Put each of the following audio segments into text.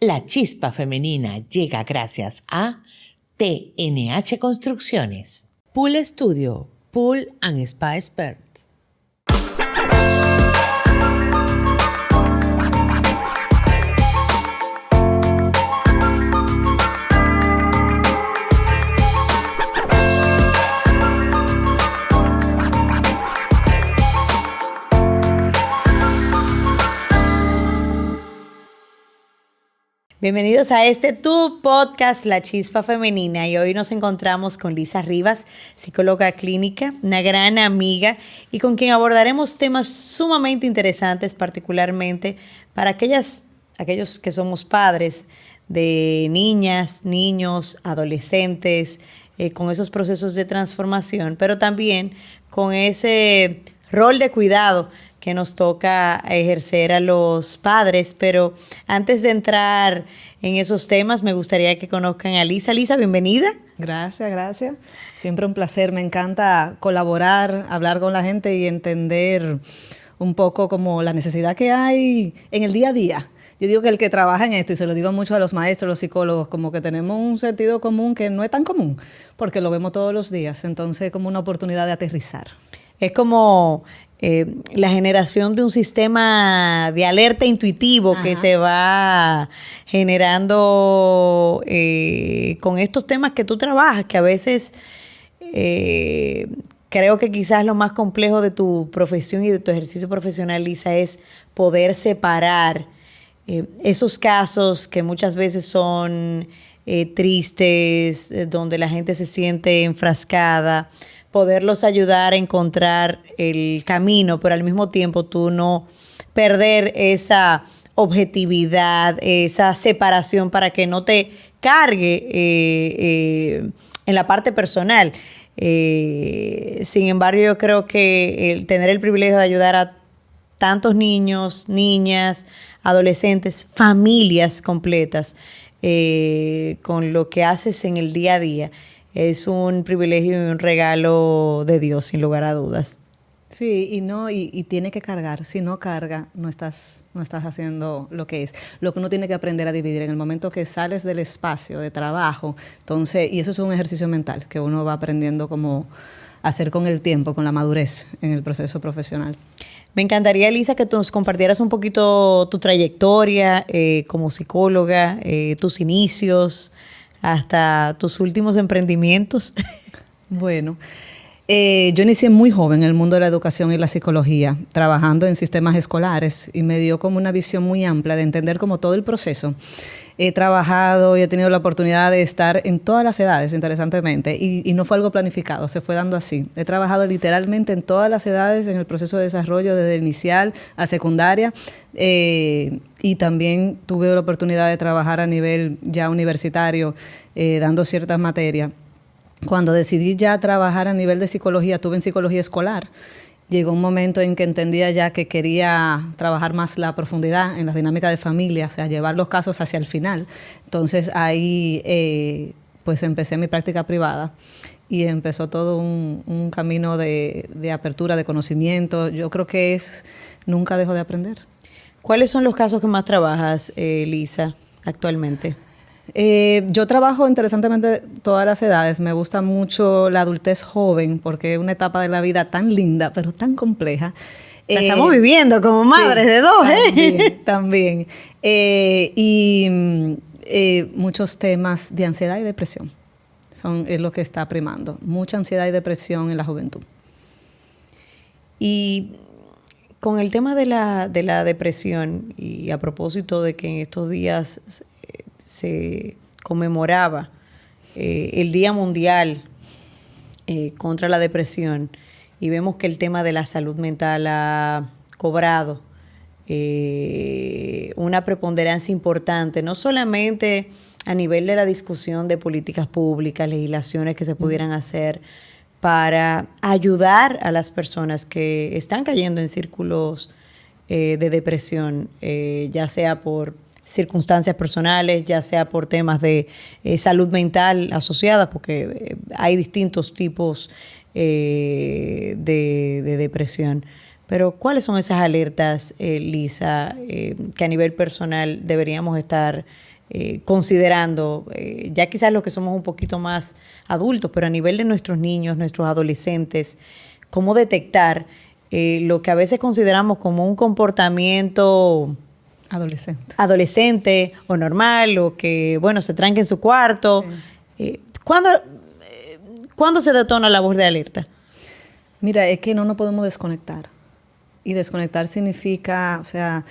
La chispa femenina llega gracias a TNH Construcciones, Pool Studio, Pool and Spa Experts. Bienvenidos a tu podcast, La Chispa Femenina, y hoy nos encontramos con Lisa Rivas, psicóloga clínica, una gran amiga y con quien abordaremos temas sumamente interesantes, particularmente para aquellos que somos padres de niñas, niños, adolescentes, con esos procesos de transformación, pero también con ese rol de cuidado que nos toca ejercer a los padres. Pero antes de entrar en esos temas, me gustaría que conozcan a Lisa. Lisa, bienvenida. Gracias. Siempre un placer. Me encanta colaborar, hablar con la gente y entender un poco como la necesidad que hay en el día a día. Yo digo que el que trabaja en esto, y se lo digo mucho a los maestros, los psicólogos, como que tenemos un sentido común que no es tan común, porque lo vemos todos los días. Entonces, como una oportunidad de aterrizar. Es como la generación de un sistema de alerta intuitivo. Ajá. Que se va generando con estos temas que tú trabajas, que a veces creo que quizás lo más complejo de tu profesión y de tu ejercicio profesional, Lisa, es poder separar esos casos que muchas veces son tristes, donde la gente se siente enfrascada, poderlos ayudar a encontrar el camino, pero al mismo tiempo tú no perder esa objetividad, esa separación para que no te cargue en la parte personal. Sin embargo, yo creo que el tener el privilegio de ayudar a tantos niños, niñas, adolescentes, familias completas, con lo que haces en el día a día, es un privilegio y un regalo de Dios, sin lugar a dudas. Sí, y tiene que cargar. Si no carga, no estás haciendo lo que es. Lo que uno tiene que aprender a dividir en el momento que sales del espacio de trabajo. Entonces, y eso es un ejercicio mental que uno va aprendiendo como hacer con el tiempo, con la madurez en el proceso profesional. Me encantaría, Lisa, que tú nos compartieras un poquito tu trayectoria como psicóloga, tus inicios, hasta tus últimos emprendimientos. Bueno, yo inicié muy joven en el mundo de la educación y la psicología, trabajando en sistemas escolares, y me dio como una visión muy amplia de entender como todo el proceso. He trabajado y he tenido la oportunidad de estar en todas las edades, interesantemente, y no fue algo planificado, se fue dando así. He trabajado literalmente en todas las edades en el proceso de desarrollo, desde inicial a secundaria, y también tuve la oportunidad de trabajar a nivel ya universitario, dando ciertas materias. Cuando decidí ya trabajar a nivel de psicología, estuve en psicología escolar. Llegó un momento en que entendía ya que quería trabajar más la profundidad en las dinámicas de familia, o sea, llevar los casos hacia el final. Entonces ahí pues empecé mi práctica privada y empezó todo un camino de apertura, de conocimiento. Yo creo que nunca dejo de aprender. ¿Cuáles son los casos que más trabajas, Lisa, actualmente? Yo trabajo interesantemente todas las edades. Me gusta mucho la adultez joven porque es una etapa de la vida tan linda, pero tan compleja. La estamos viviendo como madres, sí, de dos, También. Muchos temas de ansiedad y depresión es lo que está primando. Mucha ansiedad y depresión en la juventud. Y con el tema de la depresión, y a propósito de que en estos días se conmemoraba el Día Mundial contra la Depresión, y vemos que el tema de la salud mental ha cobrado una preponderancia importante, no solamente a nivel de la discusión de políticas públicas, legislaciones que se pudieran hacer para ayudar a las personas que están cayendo en círculos de depresión, ya sea por circunstancias personales, ya sea por temas de salud mental asociadas, porque hay distintos tipos de depresión. Pero ¿cuáles son esas alertas, Lisa, que a nivel personal deberíamos estar considerando, ya quizás los que somos un poquito más adultos, pero a nivel de nuestros niños, nuestros adolescentes, cómo detectar lo que a veces consideramos como un comportamiento adolescente o normal, o que, bueno, se tranque en su cuarto. Sí. ¿Cuándo se detona la voz de alerta? Mira, es que no nos podemos desconectar. Y desconectar significa, o sea,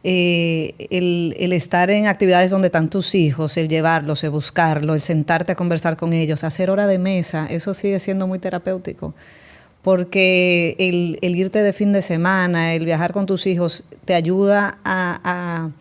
el estar en actividades donde están tus hijos, el llevarlos, el buscarlos, el sentarte a conversar con ellos, hacer hora de mesa, eso sigue siendo muy terapéutico. Porque el irte de fin de semana, el viajar con tus hijos, te ayuda a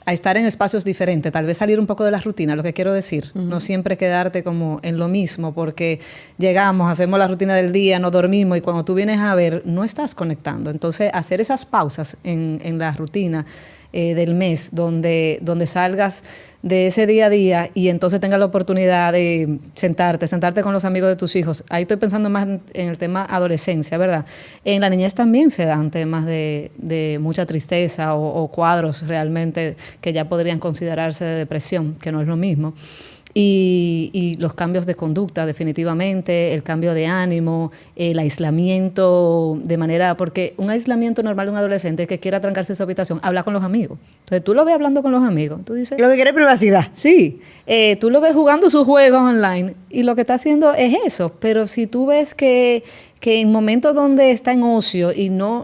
estar en espacios diferentes, tal vez salir un poco de la rutina, lo que quiero decir. Uh-huh. No siempre quedarte como en lo mismo, porque llegamos, hacemos la rutina del día, no dormimos, y cuando tú vienes a ver, no estás conectando. Entonces, hacer esas pausas en la rutina del mes, donde salgas de ese día a día y entonces tengas la oportunidad de sentarte con los amigos de tus hijos. Ahí estoy pensando más en el tema adolescencia, ¿verdad? En la niñez también se dan temas de mucha tristeza o cuadros realmente que ya podrían considerarse de depresión, que no es lo mismo. Y los cambios de conducta, definitivamente, el cambio de ánimo, el aislamiento de manera... Porque un aislamiento normal de un adolescente que quiera trancarse en su habitación, habla con los amigos. Entonces tú lo ves hablando con los amigos. Tú dices... Lo que quiere es privacidad. Sí. Tú lo ves jugando sus juegos online y lo que está haciendo es eso. Pero si tú ves que en momentos donde está en ocio y no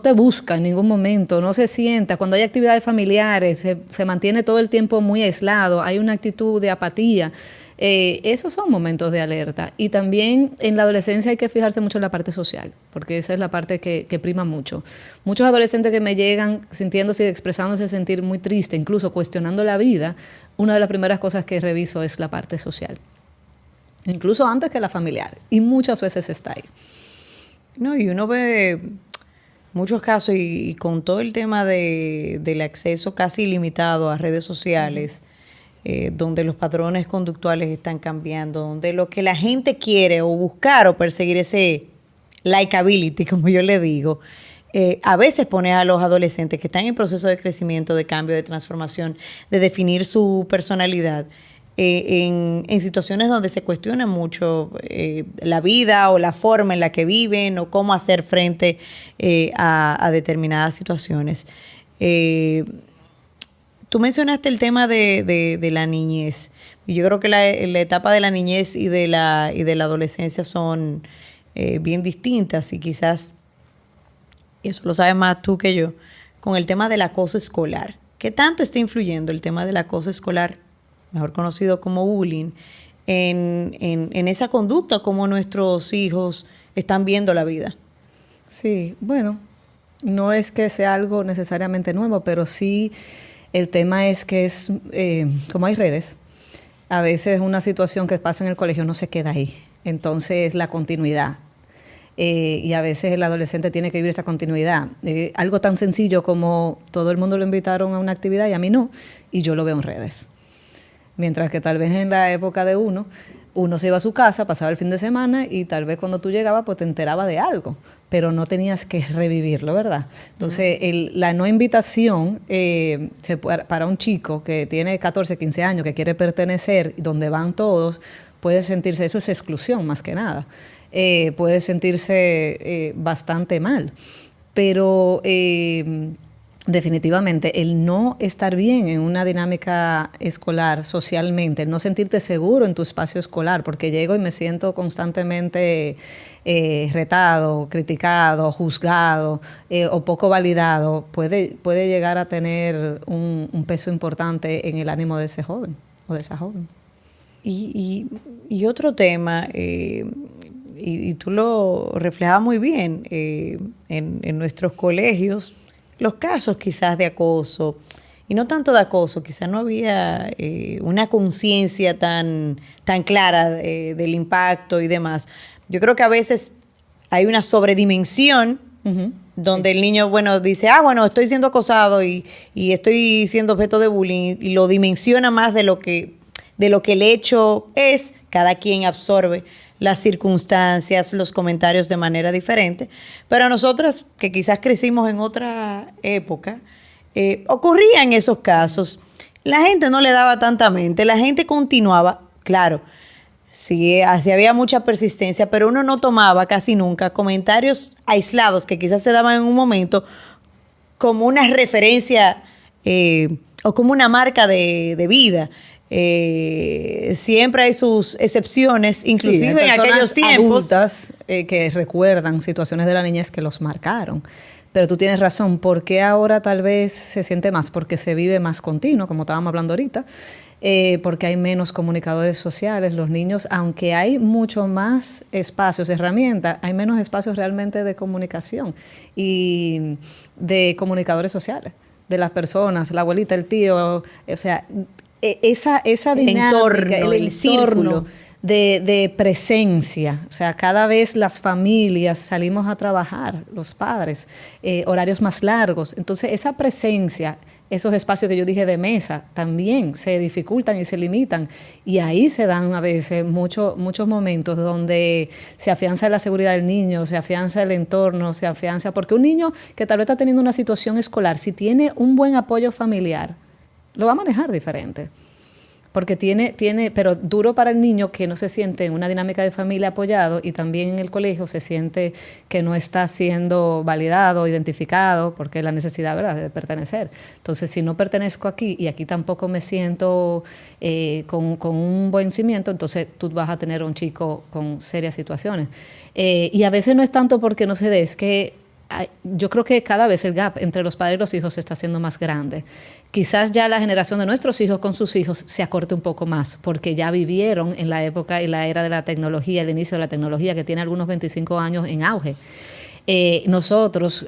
te busca en ningún momento, no se sienta, cuando hay actividades familiares, se mantiene todo el tiempo muy aislado, hay una actitud de apatía, esos son momentos de alerta. Y también en la adolescencia hay que fijarse mucho en la parte social, porque esa es la parte que prima mucho. Muchos adolescentes que me llegan sintiéndose y expresándose sentir muy triste, incluso cuestionando la vida, una de las primeras cosas que reviso es la parte social. Incluso antes que la familiar, y muchas veces está ahí. No, y uno ve muchos casos, y con todo el tema del acceso casi ilimitado a redes sociales, donde los patrones conductuales están cambiando, donde lo que la gente quiere o buscar o perseguir ese likability, como yo le digo, a veces pone a los adolescentes que están en proceso de crecimiento, de cambio, de transformación, de definir su personalidad, en situaciones donde se cuestiona mucho la vida o la forma en la que viven o cómo hacer frente a determinadas situaciones. Tú mencionaste el tema de la niñez, y yo creo que la etapa de la niñez y de la adolescencia son bien distintas, y quizás, y eso lo sabes más tú que yo, con el tema del acoso escolar. ¿Qué tanto está influyendo el tema del acoso escolar, mejor conocido como bullying, en esa conducta, como nuestros hijos están viendo la vida? Sí, bueno, no es que sea algo necesariamente nuevo, pero sí el tema es que es, como hay redes, a veces una situación que pasa en el colegio no se queda ahí, entonces la continuidad. Y a veces el adolescente tiene que vivir esta continuidad. Algo tan sencillo como todo el mundo lo invitaron a una actividad y a mí no, y yo lo veo en redes. Mientras que tal vez en la época de uno se iba a su casa, pasaba el fin de semana y tal vez cuando tú llegabas pues te enterabas de algo, pero no tenías que revivirlo, ¿verdad? Entonces la no invitación para un chico que tiene 14, 15 años, que quiere pertenecer, donde van todos, puede sentirse, eso es exclusión más que nada, puede sentirse bastante mal, pero... definitivamente, el no estar bien en una dinámica escolar socialmente, no sentirte seguro en tu espacio escolar, porque llego y me siento constantemente retado, criticado, juzgado o poco validado, puede llegar a tener un peso importante en el ánimo de ese joven o de esa joven. Y otro tema, y tú lo reflejabas muy bien, en nuestros colegios, los casos quizás de acoso, y no tanto de acoso, quizás no había una conciencia tan clara del impacto y demás. Yo creo que a veces hay una sobredimensión, donde el niño, dice, estoy siendo acosado y estoy siendo objeto de bullying, y lo dimensiona más de lo que el hecho es. Cada quien absorbe las circunstancias, los comentarios de manera diferente, pero a nosotras que quizás crecimos en otra época, ocurrían esos casos. la gente no le daba tanta mente, la gente continuaba, claro, sí, así había mucha persistencia, pero uno no tomaba casi nunca comentarios aislados que quizás se daban en un momento como una referencia o como una marca de vida. Siempre hay sus excepciones, inclusive sí, en aquellos tiempos. Adultas que recuerdan situaciones de la niñez que los marcaron. Pero tú tienes razón, ¿por qué ahora tal vez se siente más? Porque se vive más continuo, como estábamos hablando ahorita, porque hay menos comunicadores sociales. Los niños, aunque hay mucho más espacios, herramientas, hay menos espacios realmente de comunicación y de comunicadores sociales, de las personas, la abuelita, el tío, o sea, esa dinámica, el círculo de presencia. O sea, cada vez las familias salimos a trabajar, los padres, horarios más largos. Entonces, esa presencia, esos espacios que yo dije de mesa, también se dificultan y se limitan. Y ahí se dan a veces muchos momentos donde se afianza la seguridad del niño, se afianza el entorno, se afianza... Porque un niño que tal vez está teniendo una situación escolar, si tiene un buen apoyo familiar, lo va a manejar diferente. Porque pero duro para el niño que no se siente en una dinámica de familia apoyado y también en el colegio se siente que no está siendo validado, identificado, porque es la necesidad, ¿verdad?, de pertenecer. Entonces, si no pertenezco aquí y aquí tampoco me siento con un buen cimiento, entonces tú vas a tener un chico con serias situaciones. Y a veces no es tanto porque no se dé, es que yo creo que cada vez el gap entre los padres y los hijos se está haciendo más grande. Quizás ya la generación de nuestros hijos con sus hijos se acorte un poco más, porque ya vivieron en la época y la era de la tecnología, el inicio de la tecnología, que tiene algunos 25 años en auge. Nosotros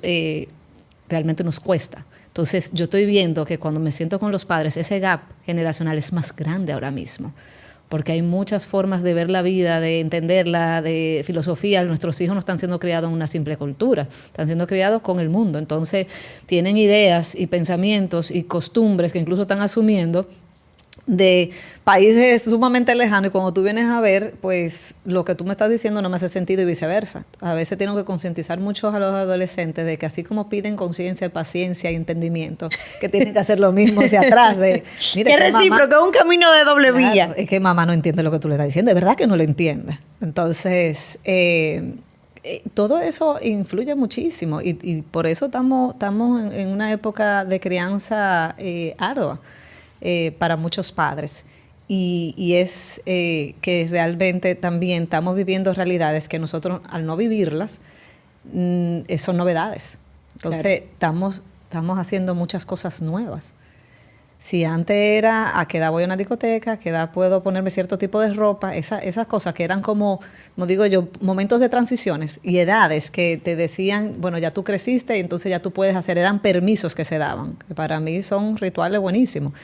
realmente nos cuesta. Entonces, yo estoy viendo que cuando me siento con los padres, ese gap generacional es más grande ahora mismo, porque hay muchas formas de ver la vida, de entenderla, de filosofía. Nuestros hijos no están siendo criados en una simple cultura, están siendo criados con el mundo. Entonces, tienen ideas y pensamientos y costumbres que incluso están asumiendo de países sumamente lejanos, y cuando tú vienes a ver, pues lo que tú me estás diciendo no me hace sentido y viceversa. A veces tengo que concientizar mucho a los adolescentes de que así como piden conciencia, paciencia y entendimiento, que tienen que hacer lo mismo hacia atrás. Mira, que recíproco, es un camino de doble vía. Es que mamá no entiende lo que tú le estás diciendo, es verdad que no lo entiende. Entonces, todo eso influye muchísimo y por eso estamos en una época de crianza ardua. Para muchos padres y es que realmente también estamos viviendo realidades que nosotros al no vivirlas son novedades. Entonces claro, estamos haciendo muchas cosas nuevas. Si antes era a qué edad voy a una discoteca, a qué edad puedo ponerme cierto tipo de ropa, esas cosas que eran como digo yo, momentos de transiciones y edades que te decían, bueno, ya tú creciste y entonces ya tú puedes hacer, eran permisos que se daban, que para mí son rituales buenísimos.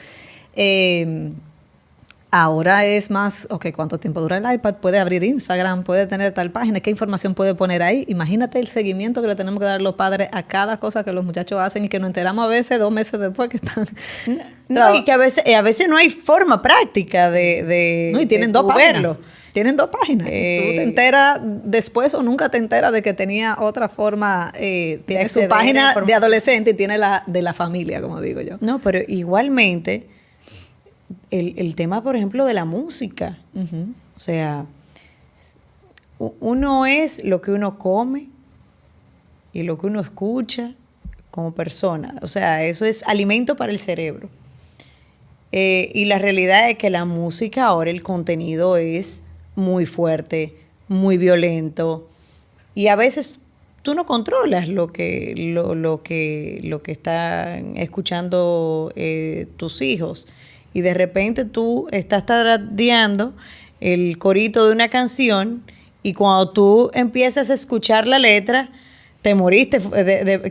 Ahora es más, ok, ¿cuánto tiempo dura el iPad? Puede abrir Instagram, puede tener tal página, ¿qué información puede poner ahí? Imagínate el seguimiento que le tenemos que dar los padres a cada cosa que los muchachos hacen y que nos enteramos a veces 2 meses después que están... No, y que a veces no hay forma práctica de no, y tienen de 2 páginas. verlo. Tienen 2 páginas. Tú te enteras después o nunca te enteras de que tenía otra forma. Tiene su página de adolescente y tiene la de la familia, como digo yo. No, pero igualmente... El tema, por ejemplo, de la música. Uh-huh. O sea, uno es lo que uno come y lo que uno escucha como persona. O sea, eso es alimento para el cerebro. Y la realidad es que la música ahora, el contenido es muy fuerte, muy violento. Y a veces tú no controlas lo que están escuchando tus hijos. Y de repente tú estás tarareando el corito de una canción y cuando tú empiezas a escuchar la letra, te moriste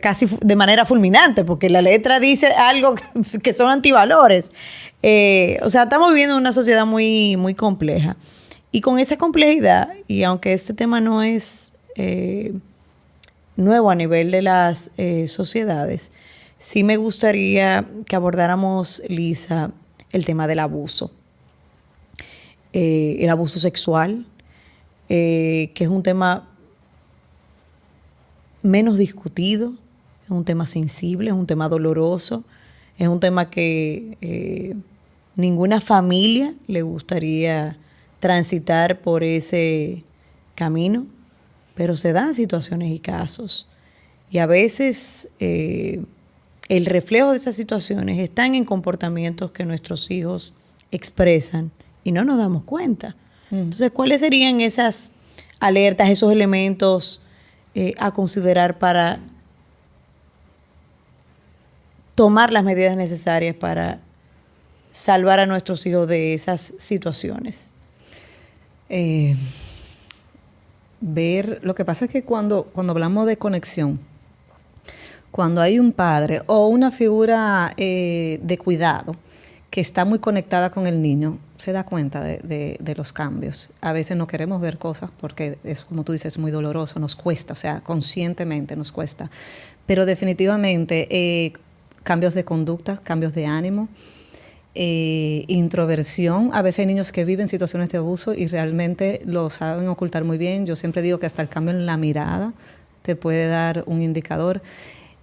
casi de manera fulminante, porque la letra dice algo que son antivalores. O sea, estamos viviendo una sociedad muy, muy compleja. Y con esa complejidad, y aunque este tema no es nuevo a nivel de las sociedades, sí me gustaría que abordáramos, Lisa, el tema del abuso. El abuso sexual, que es un tema menos discutido, es un tema sensible, es un tema doloroso, es un tema que ninguna familia le gustaría transitar por ese camino, pero se dan situaciones y casos. Y a veces el reflejo de esas situaciones están en comportamientos que nuestros hijos expresan y no nos damos cuenta. Entonces, ¿cuáles serían esas alertas, esos elementos a considerar para tomar las medidas necesarias para salvar a nuestros hijos de esas situaciones? Lo que pasa es que cuando hablamos de conexión, cuando hay un padre o una figura de cuidado que está muy conectada con el niño, se da cuenta de los cambios. A veces no queremos ver cosas porque es, como tú dices, muy doloroso, nos cuesta, o sea, conscientemente nos cuesta. Pero definitivamente cambios de conducta, cambios de ánimo, introversión. A veces hay niños que viven situaciones de abuso y realmente lo saben ocultar muy bien. Yo siempre digo que hasta el cambio en la mirada te puede dar un indicador.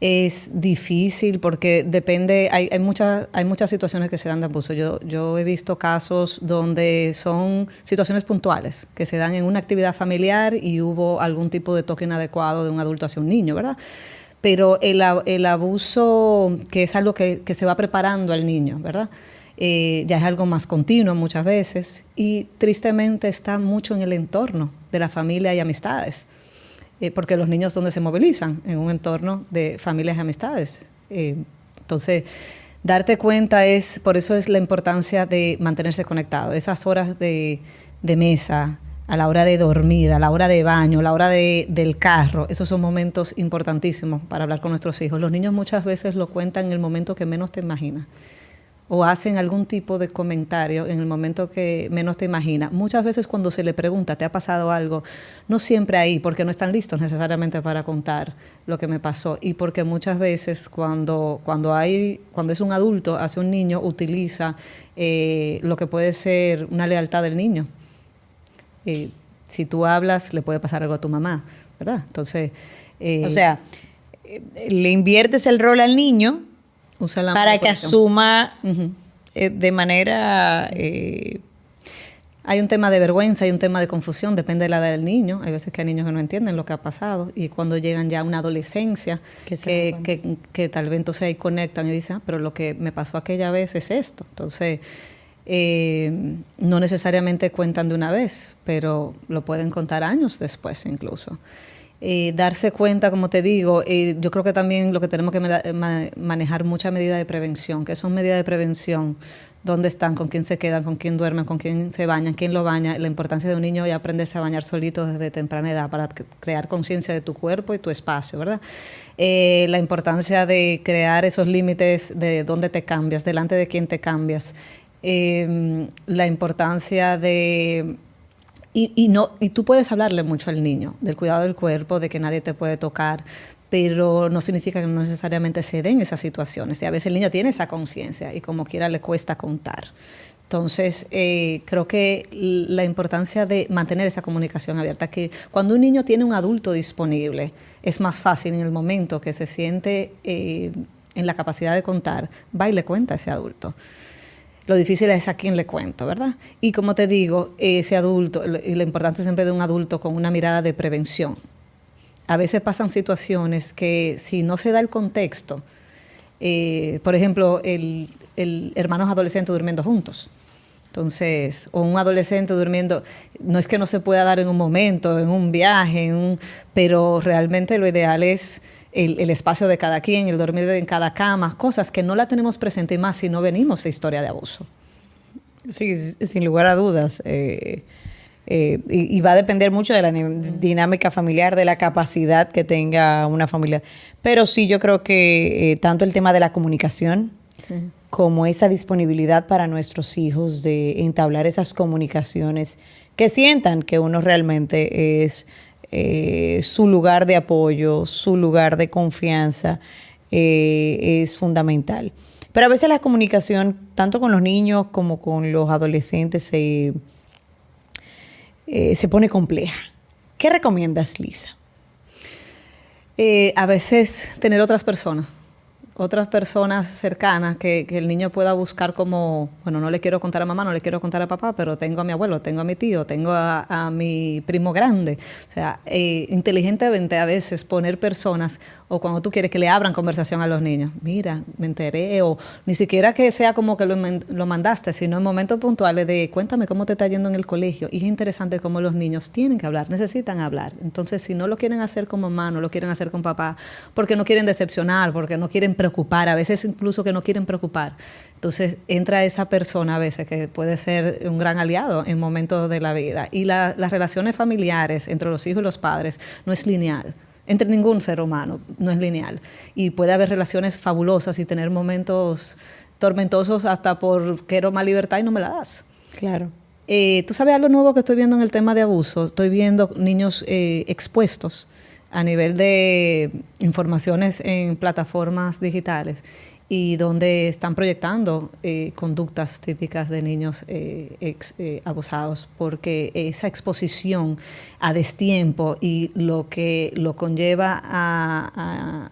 Es difícil porque depende, hay muchas situaciones que se dan de abuso. Yo he visto casos donde son situaciones puntuales que se dan en una actividad familiar y hubo algún tipo de toque inadecuado de un adulto hacia un niño, ¿verdad? Pero el abuso, que es algo que se va preparando al niño, ¿verdad? Ya es algo más continuo muchas veces y tristemente está mucho en el entorno de la familia y amistades. Porque los niños donde se movilizan en un entorno de familias y amistades. Entonces, darte cuenta por eso es la importancia de mantenerse conectado. Esas horas de mesa, a la hora de dormir, a la hora de baño, a la hora del carro, esos son momentos importantísimos para hablar con nuestros hijos. Los niños muchas veces lo cuentan en el momento que menos te imaginas. O hacen algún tipo de comentario en el momento que menos te imaginas. Muchas veces cuando se le pregunta, ¿te ha pasado algo? No siempre ahí, porque no están listos necesariamente para contar lo que me pasó. Y porque muchas veces cuando es un adulto hacia un niño, utiliza lo que puede ser una lealtad del niño. Si tú hablas, le puede pasar algo a tu mamá, ¿verdad? Entonces... o sea, le inviertes el rol al niño para que asuma de manera... Hay un tema de vergüenza, hay un tema de confusión, depende de la edad del niño. Hay veces que hay niños que no entienden lo que ha pasado y cuando llegan ya a una adolescencia, que tal vez entonces ahí conectan y dicen, pero lo que me pasó aquella vez es esto. Entonces, no necesariamente cuentan de una vez, pero lo pueden contar años después incluso. Darse cuenta, como te digo, yo creo que también lo que tenemos que manejar muchas medidas de prevención, que son medidas de prevención, dónde están, con quién se quedan, con quién duermen, con quién se bañan, quién lo baña, la importancia de un niño y aprenderse a bañar solito desde temprana edad para crear conciencia de tu cuerpo y tu espacio, ¿verdad? La importancia de crear esos límites de dónde te cambias, delante de quién te cambias, la importancia de... Y tú puedes hablarle mucho al niño del cuidado del cuerpo, de que nadie te puede tocar, pero no significa que no necesariamente se den esas situaciones. Y a veces el niño tiene esa conciencia y como quiera le cuesta contar. Entonces, creo que la importancia de mantener esa comunicación abierta, que cuando un niño tiene un adulto disponible, es más fácil en el momento que se siente en la capacidad de contar, va y le cuenta a ese adulto. Lo difícil es a quién le cuento, ¿verdad? Y como te digo, ese adulto, y la importancia siempre de un adulto con una mirada de prevención. A veces pasan situaciones que si no se da el contexto, por ejemplo, el hermanos adolescentes durmiendo juntos. Entonces, o un adolescente durmiendo, no es que no se pueda dar en un momento, en un viaje, pero realmente lo ideal es el espacio de cada quien, el dormir en cada cama, cosas que no la tenemos presente y más si no venimos de historia de abuso. Sí, sin lugar a dudas. Y va a depender mucho de la dinámica familiar, de la capacidad que tenga una familia. Pero sí, yo creo que tanto el tema de la comunicación como esa disponibilidad para nuestros hijos de entablar esas comunicaciones que sientan que uno realmente es su lugar de apoyo, su lugar de confianza, es fundamental. Pero a veces la comunicación, tanto con los niños como con los adolescentes, se pone compleja. ¿Qué recomiendas, Lisa? A veces tener otras personas otras personas cercanas que el niño pueda buscar como, bueno, no le quiero contar a mamá, no le quiero contar a papá, pero tengo a mi abuelo, tengo a mi tío, tengo a mi primo grande. O sea, inteligentemente a veces poner personas, o cuando tú quieres que le abran conversación a los niños, mira, me enteré, o ni siquiera que sea como que lo mandaste, sino en momentos puntuales de cuéntame cómo te está yendo en el colegio. Y es interesante cómo los niños tienen que hablar, necesitan hablar. Entonces, si no lo quieren hacer con mamá, no lo quieren hacer con papá, porque no quieren decepcionar, porque no quieren preocupar, a veces incluso que no quieren preocupar. Entonces entra esa persona a veces que puede ser un gran aliado en momentos de la vida. Y las relaciones familiares entre los hijos y los padres no es lineal. Entre ningún ser humano no es lineal. Y puede haber relaciones fabulosas y tener momentos tormentosos hasta por quiero más libertad y no me la das. Claro. ¿Tú sabes algo nuevo que estoy viendo en el tema de abuso? Estoy viendo niños expuestos a nivel de informaciones en plataformas digitales y donde están proyectando conductas típicas de niños abusados, porque esa exposición a destiempo y lo que lo conlleva a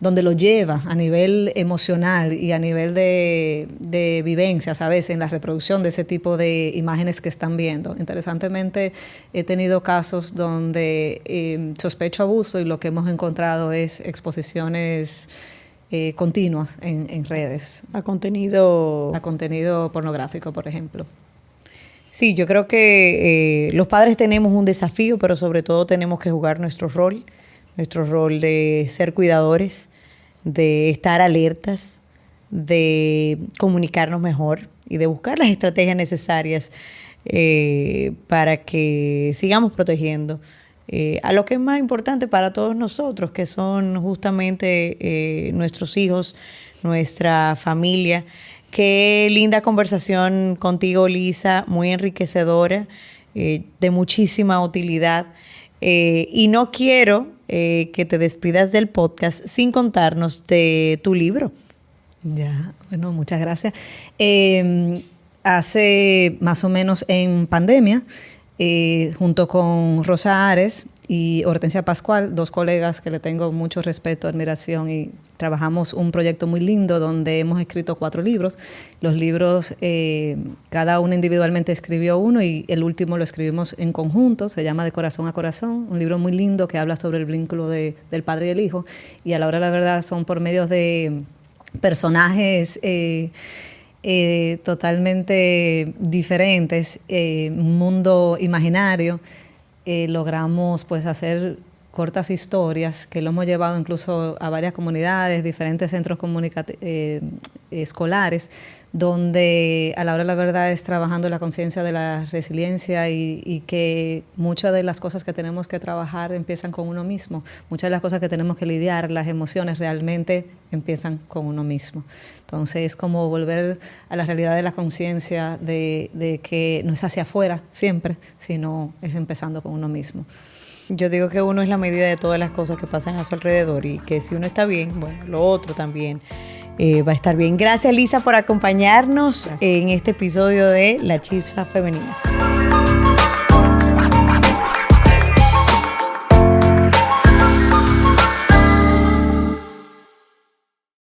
donde lo lleva a nivel emocional y a nivel de vivencias a veces en la reproducción de ese tipo de imágenes que están viendo. Interesantemente, he tenido casos donde sospecho abuso y lo que hemos encontrado es exposiciones continuas en redes. A contenido Pornográfico, por ejemplo. Sí, yo creo que los padres tenemos un desafío, pero sobre todo tenemos que jugar nuestro rol de ser cuidadores, de estar alertas, de comunicarnos mejor y de buscar las estrategias necesarias para que sigamos protegiendo a lo que es más importante para todos nosotros, que son justamente nuestros hijos, nuestra familia. Qué linda conversación contigo, Lisa, muy enriquecedora, de muchísima utilidad. Y no quiero que te despidas del podcast sin contarnos de tu libro. Ya, bueno, muchas gracias. Hace más o menos en pandemia, junto con Rosa Ares y Hortensia Pascual, dos colegas que le tengo mucho respeto, admiración, y trabajamos un proyecto muy lindo donde hemos escrito 4 libros. Los libros, cada uno individualmente escribió uno y el último lo escribimos en conjunto, se llama De Corazón a Corazón, un libro muy lindo que habla sobre el vínculo del padre y el hijo, y a la hora de la verdad son por medio de personajes totalmente diferentes, un mundo imaginario. Logramos pues hacer cortas historias que lo hemos llevado incluso a varias comunidades, diferentes centros escolares, donde a la hora de la verdad es trabajando la conciencia de la resiliencia y que muchas de las cosas que tenemos que trabajar empiezan con uno mismo. Muchas de las cosas que tenemos que lidiar, las emociones realmente empiezan con uno mismo. Entonces es como volver a la realidad de la conciencia de que no es hacia afuera siempre, sino es empezando con uno mismo. Yo digo que uno es la medida de todas las cosas que pasan a su alrededor y que si uno está bien, bueno, lo otro también va a estar bien. Gracias, Lisa, por acompañarnos en este episodio de La Chispa Femenina.